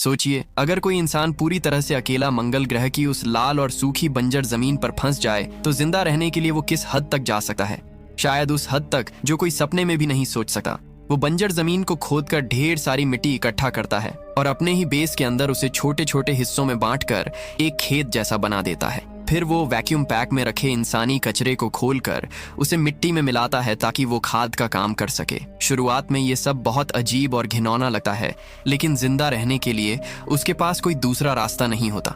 सोचिए, अगर कोई इंसान पूरी तरह से अकेला मंगल ग्रह की उस लाल और सूखी बंजर जमीन पर फंस जाए तो जिंदा रहने के लिए वो किस हद तक जा सकता है। शायद उस हद तक जो कोई सपने में भी नहीं सोच सकता। वो बंजर जमीन को खोदकर ढेर सारी मिट्टी इकट्ठा करता है और अपने ही बेस के अंदर उसे छोटे छोटे हिस्सों में बांटकर एक खेत जैसा बना देता है। फिर वो वैक्यूम पैक में रखे इंसानी कचरे को खोलकर उसे मिट्टी में मिलाता है ताकि वो खाद का काम कर सके। शुरुआत में ये सब बहुत अजीब और घिनौना लगता है, लेकिन जिंदा रहने के लिए उसके पास कोई दूसरा रास्ता नहीं होता।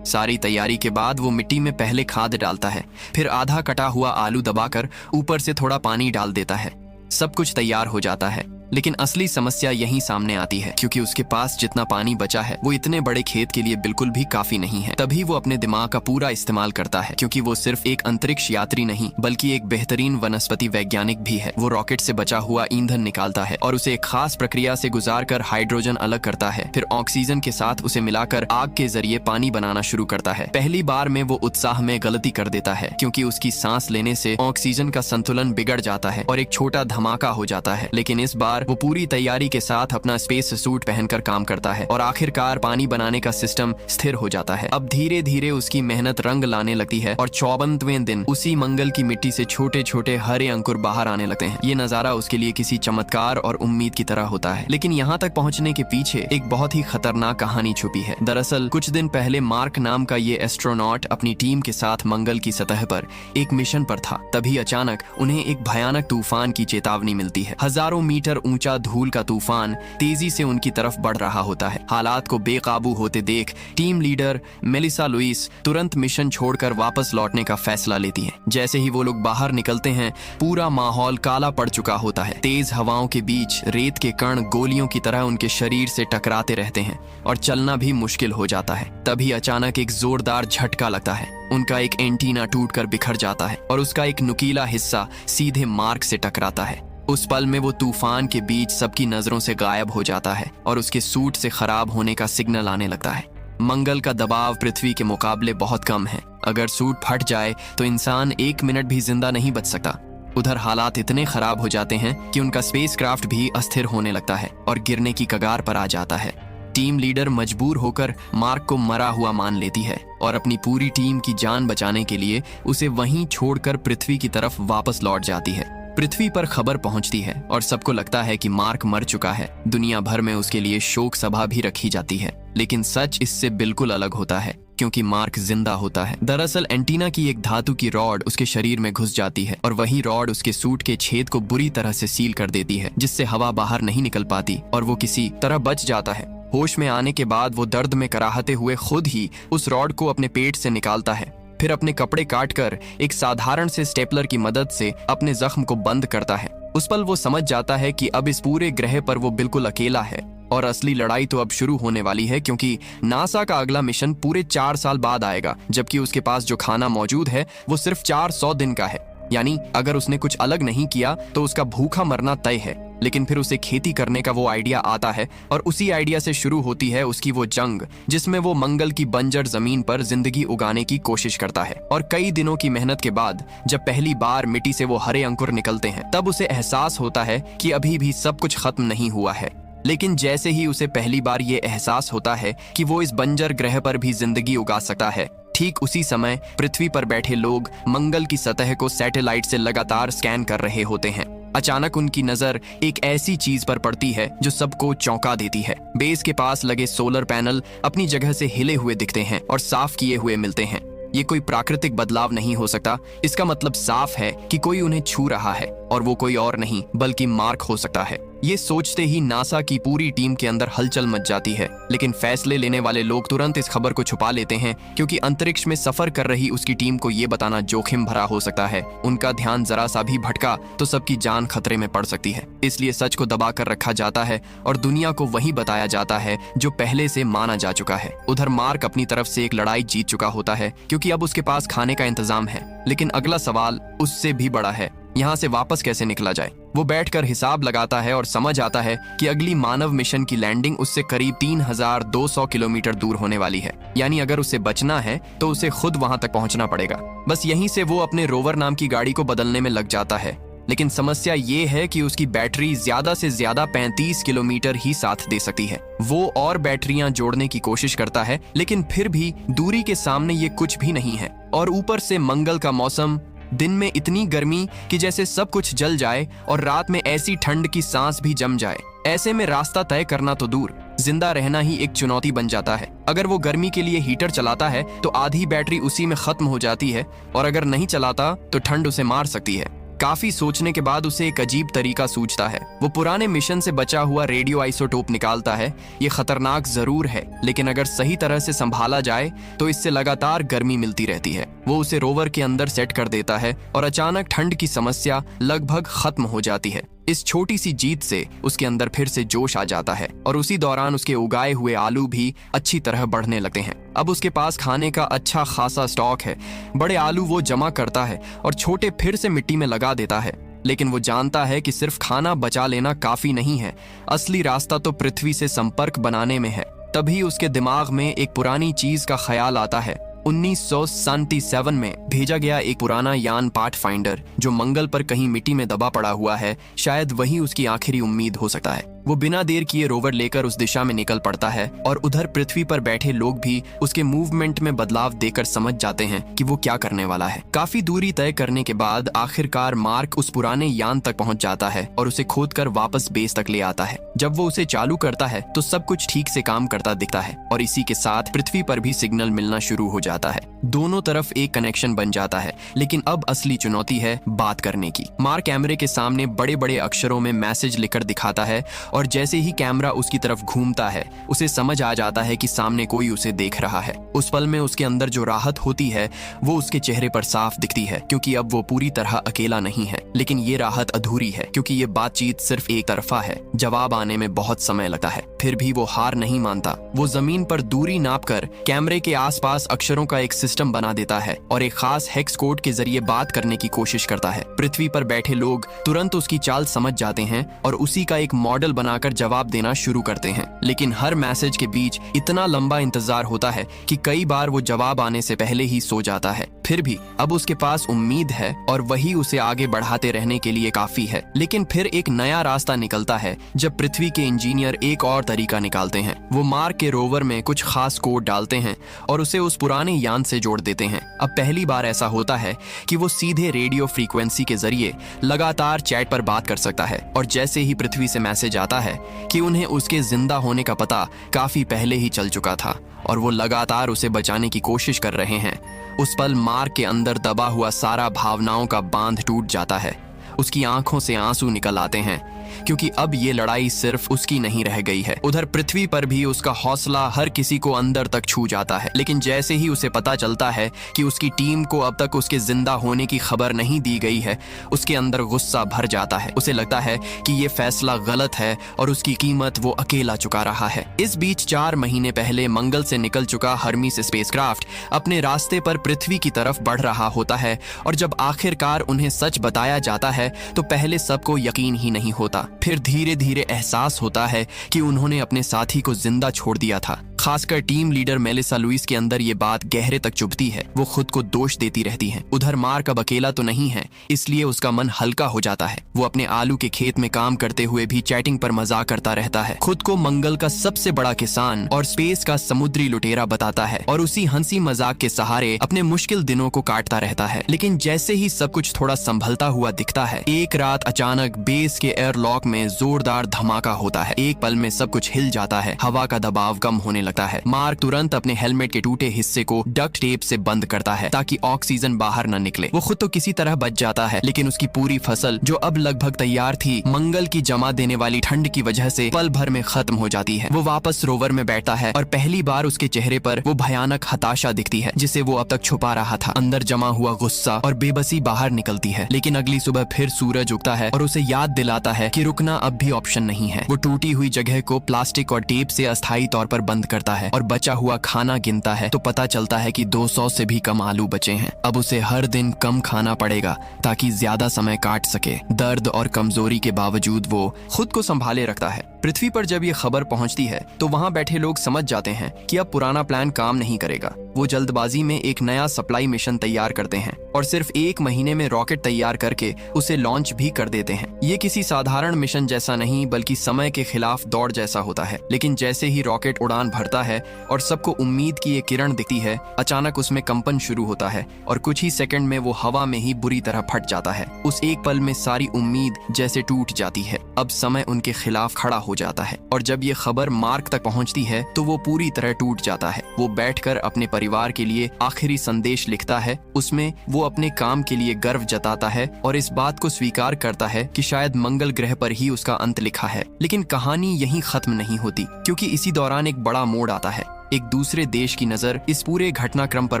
सारी तैयारी के बाद वो मिट्टी में पहले खाद डालता है, फिर आधा कटा हुआ आलू दबाकर ऊपर से थोड़ा पानी डाल देता है। सब कुछ तैयार हो जाता है, लेकिन असली समस्या यहीं सामने आती है, क्योंकि उसके पास जितना पानी बचा है वो इतने बड़े खेत के लिए बिल्कुल भी काफी नहीं है। तभी वो अपने दिमाग का पूरा इस्तेमाल करता है, क्योंकि वो सिर्फ एक अंतरिक्ष यात्री नहीं बल्कि एक बेहतरीन वनस्पति वैज्ञानिक भी है। वो रॉकेट से बचा हुआ ईंधन निकालता है और उसे एक खास प्रक्रिया से गुजारकर हाइड्रोजन अलग करता है, फिर ऑक्सीजन के साथ उसे मिलाकर आग के जरिए पानी बनाना शुरू करता है। पहली बार में वो उत्साह में गलती कर देता है, क्योंकि उसकी सांस लेने से ऑक्सीजन का संतुलन बिगड़ जाता है और एक छोटा धमाका हो जाता है। लेकिन इस बार वो पूरी तैयारी के साथ अपना स्पेस सूट पहनकर काम करता है और आखिरकार पानी बनाने का सिस्टम स्थिर हो जाता है। अब धीरे धीरे उसकी मेहनत रंग लाने लगती है और 54वें दिन उसी मंगल की मिट्टी से छोटे छोटे हरे अंकुर बाहर आने लगते हैं। ये नजारा उसके लिए किसी चमत्कार और उम्मीद की तरह होता है, लेकिन यहाँ तक पहुँचने के पीछे एक बहुत ही खतरनाक कहानी छुपी है। दरअसल कुछ दिन पहले मार्क नाम का ये एस्ट्रोनॉट अपनी टीम के साथ मंगल की सतह पर एक मिशन पर था। तभी अचानक उन्हें एक भयानक तूफान की चेतावनी मिलती है। हजारों मीटर ऊंचा धूल का तूफान तेजी से उनकी तरफ बढ़ रहा होता है। हालात को बेकाबू होते देख टीम लीडर मेलिसा लुइस तुरंत मिशन छोड़कर वापस लौटने का फैसला लेती है। जैसे ही वो लोग बाहर निकलते हैं, पूरा माहौल काला पड़ चुका होता है। तेज हवाओं के बीच रेत के कण गोलियों की तरह उनके शरीर से टकराते रहते हैं और चलना भी मुश्किल हो जाता है। तभी अचानक एक जोरदार झटका लगता है। उनका एक एंटीना टूटकर बिखर जाता है और उसका एक नुकीला हिस्सा सीधे मार्क से टकराता है। उस पल में वो तूफान के बीच सबकी नजरों से गायब हो जाता है और उसके सूट से खराब होने का सिग्नल आने लगता है। मंगल का दबाव पृथ्वी के मुकाबले बहुत कम है। अगर सूट फट जाए तो इंसान 1 मिनट भी जिंदा नहीं बच सकता। उधर हालात इतने खराब हो जाते हैं कि उनका स्पेसक्राफ्ट भी अस्थिर होने लगता है और गिरने की कगार पर आ जाता है। टीम लीडर मजबूर होकर मार्क को मरा हुआ मान लेती है और अपनी पूरी टीम की जान बचाने के लिए उसे वहीं छोड़कर पृथ्वी की तरफ वापस लौट जाती है। पृथ्वी पर खबर पहुंचती है और सबको लगता है कि मार्क मर चुका है। दुनिया भर में उसके लिए शोक सभा भी रखी जाती है, लेकिन सच इससे बिल्कुल अलग होता है, क्योंकि मार्क जिंदा होता है। दरअसल एंटीना की एक धातु की रॉड उसके शरीर में घुस जाती है और वही रॉड उसके सूट के छेद को बुरी तरह से सील कर देती है, जिससे हवा बाहर नहीं निकल पाती और वो किसी तरह बच जाता है। होश में आने के बाद वो दर्द में कराहते हुए खुद ही उस रॉड को अपने पेट से निकालता है, फिर अपने कपड़े काटकर एक साधारण से स्टेपलर की मदद से अपने जख्म को बंद करता है। उस पल वो समझ जाता है कि अब इस पूरे ग्रह पर वो बिल्कुल अकेला है और असली लड़ाई तो अब शुरू होने वाली है, क्योंकि नासा का अगला मिशन पूरे 4 साल बाद आएगा, जबकि उसके पास जो खाना मौजूद है वो सिर्फ 400 दिन का है। यानी अगर उसने कुछ अलग नहीं किया तो उसका भूखा मरना तय है। लेकिन फिर उसे खेती करने का वो आइडिया आता है और उसी आइडिया से शुरू होती है उसकी वो जंग, जिसमें वो मंगल की बंजर जमीन पर जिंदगी उगाने की कोशिश करता है। और कई दिनों की मेहनत के बाद जब पहली बार मिट्टी से वो हरे अंकुर निकलते हैं, तब उसे एहसास होता है कि अभी भी सब कुछ खत्म नहीं हुआ है। लेकिन जैसे ही उसे पहली बार ये एहसास होता है कि वो इस बंजर ग्रह पर भी जिंदगी उगा सकता है, ठीक उसी समय पृथ्वी पर बैठे लोग मंगल की सतह को सैटेलाइट से लगातार स्कैन कर रहे होते हैं। अचानक उनकी नजर एक ऐसी चीज पर पड़ती है जो सबको चौंका देती है। बेस के पास लगे सोलर पैनल अपनी जगह से हिले हुए दिखते हैं और साफ किए हुए मिलते हैं। ये कोई प्राकृतिक बदलाव नहीं हो सकता। इसका मतलब साफ है कि कोई उन्हें छू रहा है और वो कोई और नहीं बल्कि मार्क हो सकता है। ये सोचते ही नासा की पूरी टीम के अंदर हलचल मच जाती है, लेकिन फैसले लेने वाले लोग तुरंत इस खबर को छुपा लेते हैं, क्योंकि अंतरिक्ष में सफर कर रही उसकी टीम को ये बताना जोखिम भरा हो सकता है। उनका ध्यान जरा सा भी भटका तो सबकी जान खतरे में पड़ सकती है। इसलिए सच को दबा कर रखा जाता है और दुनिया को वही बताया जाता है जो पहले से माना जा चुका है। उधर मार्क अपनी तरफ से एक लड़ाई जीत चुका होता है, क्योंकि अब उसके पास खाने का इंतजाम है। लेकिन अगला सवाल उससे भी बड़ा है, यहाँ से वापस कैसे निकला जाए। वो बैठकर हिसाब लगाता है और समझ आता है कि अगली मानव मिशन की लैंडिंग उससे करीब 3200 किलोमीटर दूर होने वाली है। यानी अगर उसे बचना है तो उसे खुद वहां तक पहुंचना पड़ेगा। बस यहीं से वो अपने रोवर नाम की गाड़ी को बदलने में लग जाता है। लेकिन समस्या ये है कि उसकी बैटरी ज्यादा से ज्यादा 35 किलोमीटर ही साथ दे सकती है। वो और बैटरियां जोड़ने की कोशिश करता है, लेकिन फिर भी दूरी के सामने ये कुछ भी नहीं है। और ऊपर से मंगल का मौसम, दिन में इतनी गर्मी कि जैसे सब कुछ जल जाए और रात में ऐसी ठंड की सांस भी जम जाए। ऐसे में रास्ता तय करना तो दूर, जिंदा रहना ही एक चुनौती बन जाता है। अगर वो गर्मी के लिए हीटर चलाता है तो आधी बैटरी उसी में खत्म हो जाती है, और अगर नहीं चलाता तो ठंड उसे मार सकती है। काफी सोचने के बाद उसे एक अजीब तरीका सूझता है। वो पुराने मिशन से बचा हुआ रेडियो आइसोटोप निकालता है। ये खतरनाक जरूर है, लेकिन अगर सही तरह से संभाला जाए तो इससे लगातार गर्मी मिलती रहती है। वो उसे रोवर के अंदर सेट कर देता है और अचानक ठंड की समस्या लगभग खत्म हो जाती है। इस छोटी सी जीत से उसके अंदर फिर से जोश आ जाता है और उसी दौरान उसके उगाए हुए आलू भी अच्छी तरह बढ़ने लगते हैं। अब उसके पास खाने का अच्छा खासा स्टॉक है। बड़े आलू वो जमा करता है और छोटे फिर से मिट्टी में लगा देता है। लेकिन वो जानता है कि सिर्फ खाना बचा लेना काफी नहीं है। असली रास्ता तो पृथ्वी से संपर्क बनाने में है। तभी उसके दिमाग में एक पुरानी चीज का ख्याल आता है। 1977 में भेजा गया एक पुराना यान पाथफाइंडर, जो मंगल पर कहीं मिट्टी में दबा पड़ा हुआ है, शायद वही उसकी आखिरी उम्मीद हो सकता है। वो बिना देर किए रोवर लेकर उस दिशा में निकल पड़ता है और उधर पृथ्वी पर बैठे लोग भी उसके मूवमेंट में बदलाव देखकर समझ जाते हैं कि वो क्या करने वाला है। काफी दूरी तय करने के बाद आखिरकार मार्क उस पुराने यान तक पहुंच जाता है और उसे खोदकर वापस बेस तक ले आता है। जब वो उसे चालू करता है तो सब कुछ ठीक से काम करता दिखता है और इसी के साथ पृथ्वी पर भी सिग्नल मिलना शुरू हो जाता है। दोनों तरफ एक कनेक्शन बन जाता है। लेकिन अब असली चुनौती है बात करने की। मार्क कैमरे के सामने बड़े बड़े अक्षरों में मैसेज लिखकर दिखाता है और जैसे ही कैमरा उसकी तरफ घूमता है उसे समझ आ जाता है कि सामने कोई उसे देख रहा है। उस पल में उसके अंदर जो राहत होती है वो उसके चेहरे पर साफ दिखती है, क्योंकि अब वो पूरी तरह अकेला नहीं है। लेकिन ये राहत अधूरी है, क्योंकि ये बातचीत सिर्फ एक तरफा है। जवाब आने में बहुत समय लगता है। फिर भी वो हार नहीं मानता। वो जमीन पर दूरी नापकर कैमरे के आसपास अक्षरों का एक सिस्टम बना देता है और एक खास हेक्स कोड के जरिए बात करने की कोशिश करता है। पृथ्वी पर बैठे लोग तुरंत उसकी चाल समझ जाते हैं और उसी का एक मॉडल बनाकर जवाब देना शुरू करते हैं। लेकिन हर मैसेज के बीच इतना लंबा इंतजार होता है कि कई बार वो जवाब आने से पहले ही सो जाता है। फिर भी अब उसके पास उम्मीद है और वही उसे आगे बढ़ाते रहने के लिए काफी है। लेकिन फिर एक नया रास्ता निकलता है जब पृथ्वी के इंजीनियर एक और तरीका निकालते हैं। वो मार्क के रोवर में कुछ खास कोड डालते हैं और उसे उस पुराने यान से जोड़ देते हैं। अब पहली बार ऐसा होता है कि वो सीधे रेडियो फ्रीक्वेंसी के जरिए लगातार चैट पर बात कर सकता है। और जैसे ही पृथ्वी से मैसेज आता है कि उन्हें उसके जिंदा होने का पता काफी पहले ही चल चुका था और वो लगातार उसे बचाने की कोशिश कर रहे हैं, उस पल मार्क के अंदर दबा हुआ सारा भावनाओं का बांध टूट जाता है। उसकी आंखों से आंसू निकल आते हैं, क्योंकि अब ये लड़ाई सिर्फ उसकी नहीं रह गई है। उधर पृथ्वी पर भी उसका हौसला हर किसी को अंदर तक छू जाता है। लेकिन जैसे ही उसे पता चलता है कि उसकी टीम को अब तक उसके जिंदा होने की खबर नहीं दी गई है, उसके अंदर गुस्सा भर जाता है। उसे लगता है कि ये फैसला गलत है और उसकी कीमत वो अकेला चुका रहा है। इस बीच 4 महीने पहले मंगल से निकल चुका हर्मीस स्पेसक्राफ्ट अपने रास्ते पर पृथ्वी की तरफ बढ़ रहा होता है और जब आखिरकार उन्हें सच बताया जाता है तो पहले सबको यकीन ही नहीं होता। फिर धीरे धीरे एहसास होता है कि उन्होंने अपने साथी को जिंदा छोड़ दिया था। खासकर टीम लीडर मेलिसा लुइस के अंदर ये बात गहरे तक चुभती है। वो खुद को दोष देती रहती है। उधर मार्क अब अकेला तो नहीं है, इसलिए उसका मन हल्का हो जाता है। वो अपने आलू के खेत में काम करते हुए भी चैटिंग पर मजाक करता रहता है। खुद को मंगल का सबसे बड़ा किसान और स्पेस का समुद्री लुटेरा बताता है और उसी हंसी मजाक के सहारे अपने मुश्किल दिनों को काटता रहता है। लेकिन जैसे ही सब कुछ थोड़ा संभलता हुआ दिखता है, एक रात अचानक बेस के एयरलॉक में जोरदार धमाका होता है। एक पल में सब कुछ हिल जाता है। हवा का दबाव कम होने लगता है। मार्क तुरंत अपने हेलमेट के टूटे हिस्से को डक्ट टेप से बंद करता है ताकि ऑक्सीजन बाहर न निकले। वो खुद तो किसी तरह बच जाता है, लेकिन उसकी पूरी फसल जो अब लगभग तैयार थी, मंगल की जमा देने वाली ठंड की वजह से पल भर में खत्म हो जाती है। वो वापस रोवर में बैठता है और पहली बार उसके चेहरे पर वो भयानक हताशा दिखती है जिसे वो अब तक छुपा रहा था। अंदर जमा हुआ गुस्सा और बेबसी बाहर निकलती है। लेकिन अगली सुबह फिर सूरज उगता है और उसे याद दिलाता है कि रुकना अब भी ऑप्शन नहीं है। वो टूटी हुई जगह को प्लास्टिक और टेप से अस्थायी तौर पर बंद करता है और बचा हुआ खाना गिनता है तो पता चलता है कि 200 से भी कम आलू बचे हैं। अब उसे हर दिन कम खाना पड़ेगा ताकि ज्यादा समय काट सके। दर्द और कमजोरी के बावजूद वो खुद को संभाले रखता है। पृथ्वी पर जब ये खबर पहुंचती है तो वहां बैठे लोग समझ जाते हैं कि अब पुराना प्लान काम नहीं करेगा। वो जल्दबाजी में एक नया सप्लाई मिशन तैयार करते हैं और सिर्फ 1 महीने में रॉकेट तैयार करके उसे लॉन्च भी कर देते हैं। ये किसी साधारण मिशन जैसा नहीं बल्कि समय के खिलाफ दौड़ जैसा होता है। लेकिन जैसे ही रॉकेट उड़ान भरता है और सबको उम्मीद की एक किरण दिखती है, अचानक उसमें कंपन शुरू होता है और कुछ ही सेकंड में वो हवा में ही बुरी तरह फट जाता है। उस एक पल में सारी उम्मीद जैसे टूट जाती है। अब समय उनके खिलाफ खड़ा हो जाता है और जब ये खबर मार्क तक पहुंचती है तो वो पूरी तरह टूट जाता है। वो बैठकर अपने परिवार के लिए आखिरी संदेश लिखता है। उसमें वो अपने काम के लिए गर्व जताता है और इस बात को स्वीकार करता है कि शायद मंगल ग्रह पर ही उसका अंत लिखा है। लेकिन कहानी यहीं खत्म नहीं होती, क्योंकि इसी दौरान एक बड़ा मोड़ आता है। एक दूसरे देश की नजर इस पूरे घटनाक्रम पर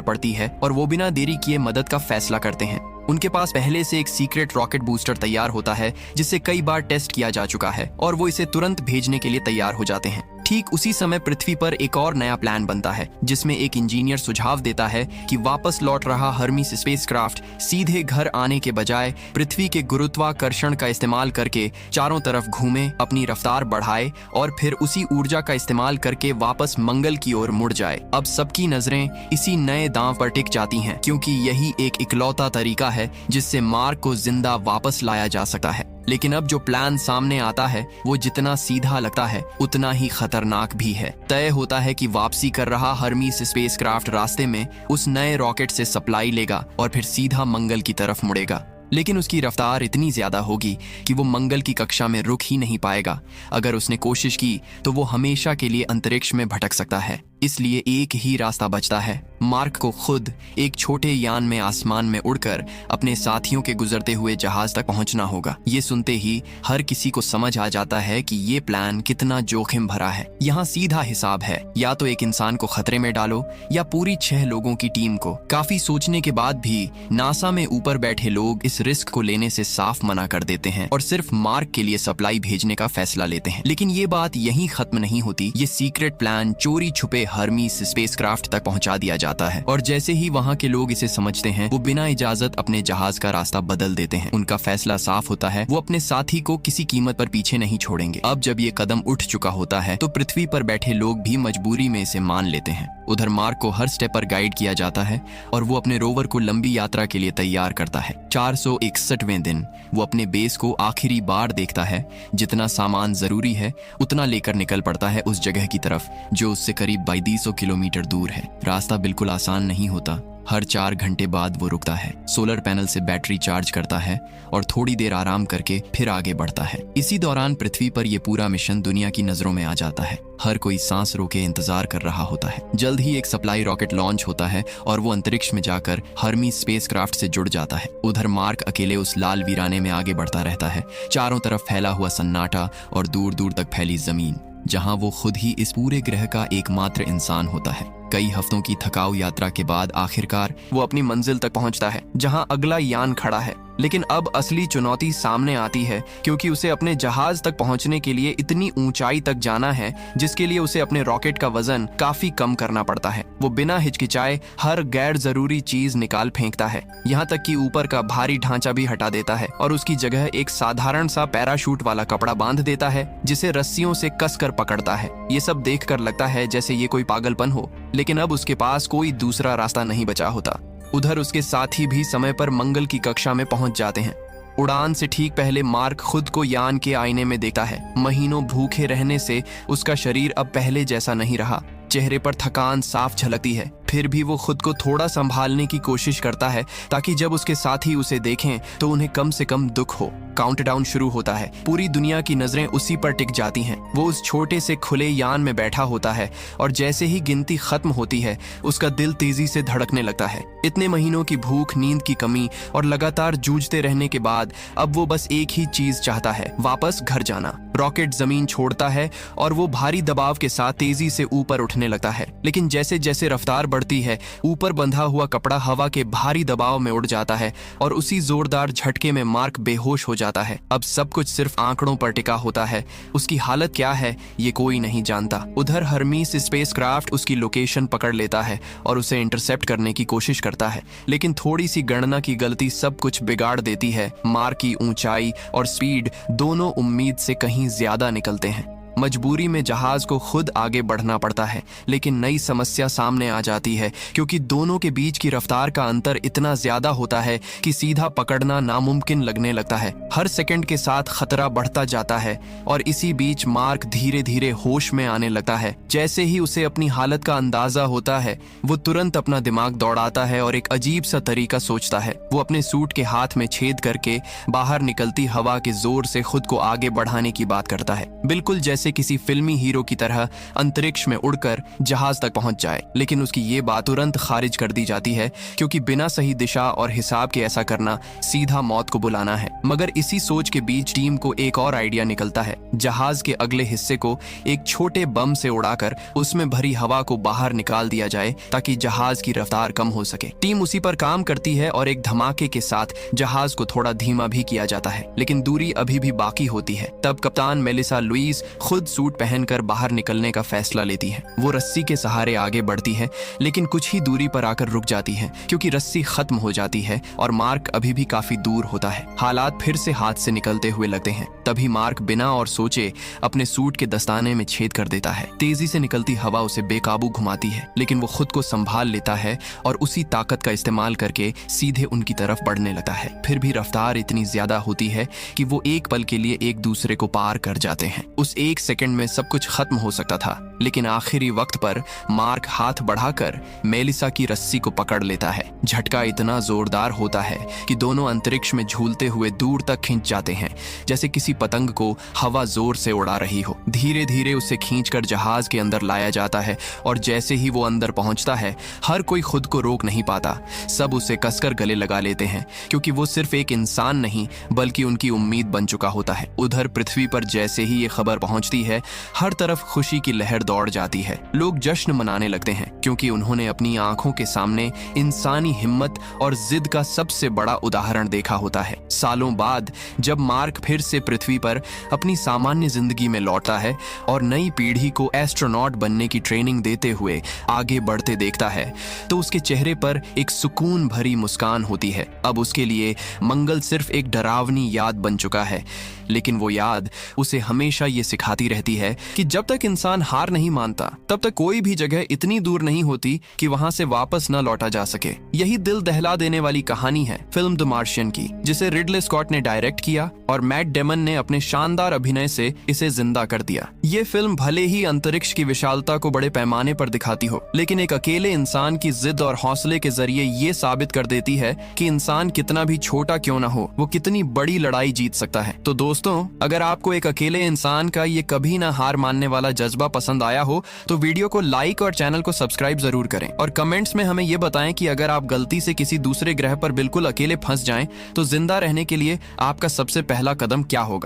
पड़ती है और वो बिना देरी किए मदद का फैसला करते हैं। उनके पास पहले से एक सीक्रेट रॉकेट बूस्टर तैयार होता है जिसे कई बार टेस्ट किया जा चुका है और वो इसे तुरंत भेजने के लिए तैयार हो जाते हैं। ठीक उसी समय पृथ्वी पर एक और नया प्लान बनता है, जिसमें एक इंजीनियर सुझाव देता है कि वापस लौट रहा हर्मीस स्पेसक्राफ्ट सीधे घर आने के बजाय पृथ्वी के गुरुत्वाकर्षण का इस्तेमाल करके चारों तरफ घूमे, अपनी रफ्तार बढ़ाए और फिर उसी ऊर्जा का इस्तेमाल करके वापस मंगल की ओर मुड़ जाए। अब सबकी नजरें इसी नए दांव पर टिक जाती हैं, क्योंकि यही एक इकलौता तरीका है जिससे मार्क को जिंदा वापस लाया जा सकता है। लेकिन अब जो प्लान सामने आता है वो जितना सीधा लगता है उतना ही खतरनाक भी है। तय होता है कि वापसी कर रहा हर्मीस स्पेसक्राफ्ट रास्ते में उस नए रॉकेट से सप्लाई लेगा और फिर सीधा मंगल की तरफ मुड़ेगा। लेकिन उसकी रफ्तार इतनी ज्यादा होगी कि वो मंगल की कक्षा में रुक ही नहीं पाएगा। अगर उसने कोशिश की तो वो हमेशा के लिए अंतरिक्ष में भटक सकता है। इसलिए एक ही रास्ता बचता है, मार्क को खुद एक छोटे यान में आसमान में उड़कर अपने साथियों के गुजरते हुए जहाज तक पहुंचना होगा। ये सुनते ही हर किसी को समझ आ जाता है कि ये प्लान कितना जोखिम भरा है। यहाँ सीधा हिसाब है, या तो एक इंसान को खतरे में डालो या पूरी 6 लोगों की टीम को। काफी सोचने के बाद भी नासा में ऊपर बैठे लोग इस रिस्क को लेने से साफ मना कर देते हैं और सिर्फ मार्क के लिए सप्लाई भेजने का फैसला लेते हैं। लेकिन ये बात यहीं खत्म नहीं होती। ये सीक्रेट प्लान चोरी छुपे हर्मीस स्पेसक्राफ्ट तक पहुंचा दिया जाता है और जैसे ही वहां के लोग इसे समझते हैं वो बिना इजाजत अपने जहाज का रास्ता बदल देते हैं। उनका फैसला साफ होता है, वो अपने साथी को किसी कीमत पर पीछे नहीं छोड़ेंगे। अब जब ये कदम उठ चुका होता है तो पृथ्वी पर बैठे लोग भी मजबूरी में इसे मान लेते हैं। उधर मार्क को हर स्टेप पर गाइड किया जाता है और वो अपने रोवर को लंबी यात्रा के लिए तैयार करता है। 461वें दिन वो अपने बेस को आखिरी बार देखता है। जितना सामान जरूरी है उतना लेकर निकल पड़ता है उस जगह की तरफ जो उससे करीब 2200 किलोमीटर दूर है। रास्ता बिल्कुल आसान नहीं होता। हर 4 घंटे बाद वो रुकता है, सोलर पैनल से बैटरी चार्ज करता है और थोड़ी देर आराम करके फिर आगे बढ़ता है। इसी दौरान पृथ्वी पर यह पूरा मिशन दुनिया की नजरों में आ जाता है। हर कोई सांस रोके इंतजार कर रहा होता है। जल्द ही एक सप्लाई रॉकेट लॉन्च होता है और वो अंतरिक्ष में जाकर हर्मीस स्पेसक्राफ्ट से जुड़ जाता है। उधर मार्क अकेले उस लाल वीराने में आगे बढ़ता रहता है। चारों तरफ फैला हुआ सन्नाटा और दूर दूर तक फैली जमीन, जहां वो खुद ही इस पूरे ग्रह का एकमात्र इंसान होता है। कई हफ्तों की थकाऊ यात्रा के बाद आखिरकार वो अपनी मंजिल तक पहुंचता है, जहां अगला यान खड़ा है। लेकिन अब असली चुनौती सामने आती है, क्योंकि उसे अपने जहाज तक पहुंचने के लिए इतनी ऊंचाई तक जाना है जिसके लिए उसे अपने रॉकेट का वजन काफी कम करना पड़ता है। वो बिना हिचकिचाए हर गैर जरूरी चीज निकाल फेंकता है, यहाँ तक कि ऊपर का भारी ढांचा भी हटा देता है और उसकी जगह एक साधारण सा पैराशूट वाला कपड़ा बांध देता है जिसे रस्सियों से कसकर पकड़ता है। ये सब देखकर लगता है जैसे ये कोई पागलपन हो, लेकिन अब उसके पास कोई दूसरा रास्ता नहीं बचा होता। उधर उसके साथी भी समय पर मंगल की कक्षा में पहुंच जाते हैं। उड़ान से ठीक पहले मार्क खुद को यान के आईने में देखता है। महीनों भूखे रहने से उसका शरीर अब पहले जैसा नहीं रहा। चेहरे पर थकान साफ झलकती है, फिर भी वो खुद को थोड़ा संभालने की कोशिश करता है ताकि जब उसके साथी उसे देखें तो उन्हें कम से कम दुख हो। काउंटडाउन शुरू होता है। पूरी दुनिया की नजरें उसी पर टिक जाती हैं। वो उस छोटे से खुले यान में बैठा होता है और जैसे ही गिनती खत्म होती है उसका दिल तेजी से धड़कने लगता है। इतने महीनों की भूख, नींद की कमी और लगातार जूझते रहने के बाद अब वो बस एक ही चीज चाहता है, वापस घर जाना। रॉकेट जमीन छोड़ता है और वो भारी दबाव के साथ तेजी से ऊपर उठने लगता है। लेकिन जैसे जैसे रफ्तार बढ़ती है ऊपर बंधा हुआ कपड़ा हवा के भारी दबाव में उड़ जाता है और उसी जोरदार झटके में मार्क बेहोश हो जाता है। अब सब कुछ सिर्फ आंकड़ों पर टिका होता है। उसकी हालत क्या है ये कोई नहीं जानता। उधर हर्मीस स्पेसक्राफ्ट उसकी लोकेशन पकड़ लेता है और उसे इंटरसेप्ट करने की कोशिश करता है, लेकिन थोड़ी सी गणना की गलती सब कुछ बिगाड़ देती है। मार्क की ऊंचाई और स्पीड दोनों उम्मीद से कहीं ज्यादा निकलते हैं। मजबूरी में जहाज को खुद आगे बढ़ना पड़ता है, लेकिन नई समस्या सामने आ जाती है क्योंकि दोनों के बीच की रफ्तार का अंतर इतना ज्यादा होता है कि सीधा पकड़ना नामुमकिन लगने लगता है। हर सेकंड के साथ खतरा बढ़ता जाता है और इसी बीच मार्क धीरे धीरे होश में आने लगता है। जैसे ही उसे अपनी हालत का अंदाजा होता है, वो तुरंत अपना दिमाग दौड़ाता है और एक अजीब सा तरीका सोचता है। वो अपने सूट के हाथ में छेद करके बाहर निकलती हवा के जोर से खुद को आगे बढ़ाने की बात करता है, बिल्कुल जैसे किसी फिल्मी हीरो की तरह अंतरिक्ष में उड़कर जहाज तक पहुंच जाए। लेकिन उसकी ये बात तुरंत खारिज कर दी जाती है क्योंकि बिना सही दिशा और हिसाब के ऐसा करना सीधा मौत को बुलाना है। मगर इसी सोच के बीच टीम को एक और आइडिया निकलता है। जहाज के अगले हिस्से को एक छोटे बम से उड़ाकर उसमें भरी हवा को बाहर निकाल दिया जाए ताकि जहाज की रफ्तार कम हो सके। टीम उसी पर काम करती है और एक धमाके के साथ जहाज को थोड़ा धीमा भी किया जाता है, लेकिन दूरी अभी भी बाकी होती है। तब कप्तान मेलिसा लुईस खुद सूट पहनकर बाहर निकलने का फैसला लेती है। वो रस्सी के सहारे आगे बढ़ती है, लेकिन कुछ ही दूरी पर आकर रुक जाती है क्योंकि रस्सी खत्म हो जाती है और मार्क अभी भी काफी दूर होता है। हालात फिर से हाथ से निकलते हुए लगते हैं। तभी मार्क बिना और सोचे अपने सूट के दस्ताने में छेद कर देता है। तेजी से निकलती हवा उसे बेकाबू घुमाती है, लेकिन वो खुद को संभाल लेता है और उसी ताकत का इस्तेमाल करके सीधे उनकी तरफ बढ़ने लगता है। फिर भी रफ्तार इतनी ज्यादा होती है कि वो एक पल के लिए एक दूसरे को पार कर जाते हैं। उस एक सेकंड में सब कुछ खत्म हो सकता था, लेकिन आखिरी वक्त पर मार्क हाथ बढ़ाकर मेलिसा की रस्सी को पकड़ लेता है। झटका इतना जोरदार होता है कि दोनों अंतरिक्ष में झूलते हुए दूर तक खींच जाते हैं, जैसे किसी पतंग को हवा जोर से उड़ा रही हो। धीरे धीरे उसे खींचकर जहाज के अंदर लाया जाता है और जैसे ही वो अंदर पहुंचता है, हर कोई खुद को रोक नहीं पाता। सब उसे कसकर गले लगा लेते हैं क्योंकि वो सिर्फ एक इंसान नहीं बल्कि उनकी उम्मीद बन चुका होता है। उधर पृथ्वी पर जैसे ही ये खबर पहुंचती है, हर तरफ खुशी की लहर दौड़ जाती है। लोग जश्न मनाने लगते हैं क्योंकि उन्होंने अपनी आंखों के सामने इंसानी हिम्मत और जिद का सबसे बड़ा उदाहरण देखा होता है। सालों बाद जब मार्क फिर से पृथ्वी पर अपनी सामान्य जिंदगी में लौटता है और नई पीढ़ी को एस्ट्रोनॉट बनने की ट्रेनिंग देते हुए आगे बढ़ते देखता है, तो उसके चेहरे पर एक सुकून भरी मुस्कान होती है। अब उसके लिए मंगल सिर्फ एक डरावनी याद बन चुका है, लेकिन वो याद उसे हमेशा ये सिखाती रहती है कि जब तक इंसान हार नहीं मानता, तब तक कोई भी जगह इतनी दूर नहीं होती कि वहां से वापस न लौटा जा सके। यही दिल दहला देने वाली कहानी है फिल्म द मार्शियन की, जिसे रिडले स्कॉट ने डायरेक्ट किया और मैट डेमन ने अपने शानदार अभिनय से इसे जिंदा कर दिया। ये फिल्म भले ही अंतरिक्ष की विशालता को बड़े पैमाने पर दिखाती हो, लेकिन एक अकेले इंसान की जिद और हौसले के जरिए ये साबित कर देती है कि इंसान कितना भी छोटा क्यों ना हो, वो कितनी बड़ी लड़ाई जीत सकता है। तो दोस्तों, अगर आपको एक अकेले इंसान का ये कभी ना हार मानने वाला जज्बा पसंद आया हो तो वीडियो को लाइक और चैनल को सब्सक्राइब जरूर करें और कमेंट्स में हमें ये बताएं कि अगर आप गलती से किसी दूसरे ग्रह पर बिल्कुल अकेले फंस जाएं तो जिंदा रहने के लिए आपका सबसे पहला कदम क्या होगा।